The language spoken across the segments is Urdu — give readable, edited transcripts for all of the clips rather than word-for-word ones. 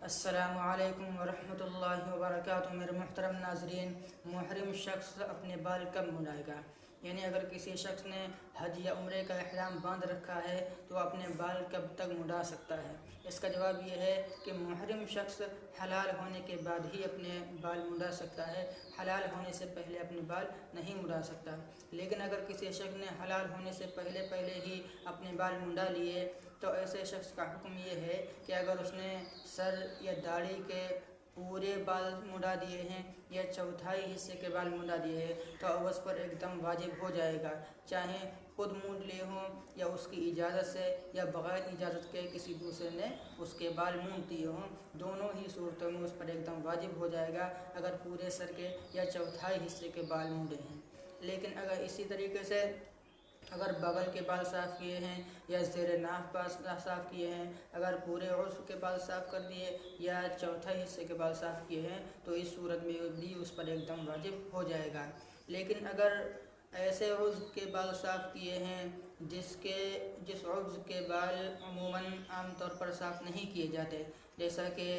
السلام علیکم ورحمۃ اللہ وبرکاتہ۔ میرے محترم ناظرین، محرم شخص اپنے بال کب منڈائے گا؟ یعنی اگر کسی شخص نے حج یا عمرے کا احرام باندھ رکھا ہے تو وہ اپنے بال کب تک منڈا سکتا ہے؟ اس کا جواب یہ ہے کہ محرم شخص حلال ہونے کے بعد ہی اپنے بال منڈا سکتا ہے، حلال ہونے سے پہلے اپنے بال نہیں منڈا سکتا۔ لیکن اگر کسی شخص نے حلال ہونے سے پہلے ہی اپنے بال منڈا لیے تو ایسے شخص کا حکم یہ ہے کہ اگر اس نے سر یا داڑھی کے پورے بال منڈا دیے ہیں یا چوتھائی حصے کے بال منڈا دیے ہیں تو اب اس پر ایک دم واجب ہو جائے گا، چاہے خود مونڈ لیے ہوں یا اس کی اجازت سے یا بغیر اجازت کے کسی دوسرے نے اس کے بال مونڈ دیے ہوں، دونوں ہی صورتوں میں اس پر ایک دم واجب ہو جائے گا اگر پورے سر کے یا چوتھائی حصے کے بال مونڈے ہیں۔ لیکن اگر اسی طریقے سے اگر بغل کے بال صاف کیے ہیں یا زیر ناف بال صاف کیے ہیں، اگر پورے عضو کے بال صاف کر دیے یا چوتھائی حصے کے بال صاف کیے ہیں تو اس صورت میں بھی اس پر ایک دم واجب ہو جائے گا۔ لیکن اگر ایسے عضو کے بال صاف کیے ہیں جس عضو کے بال عموماً عام طور پر صاف نہیں کیے جاتے، جیسا کہ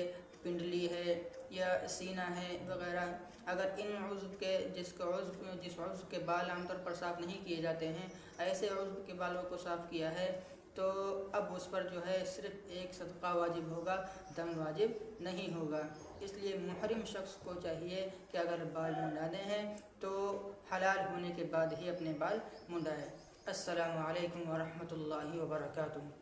پنڈلی ہے یا سینہ ہے وغیرہ، اگر ان عضو کے جس عضو کے بال عام طور پر صاف نہیں کیے جاتے ہیں، ایسے عضو کے بالوں کو صاف کیا ہے تو اب اس پر جو ہے صرف ایک صدقہ واجب ہوگا، دم واجب نہیں ہوگا۔ اس لیے محرم شخص کو چاہیے کہ اگر بال منڈانے ہیں تو حلال ہونے کے بعد ہی اپنے بال منڈائے۔ السلام علیکم ورحمۃ اللہ وبرکاتہ۔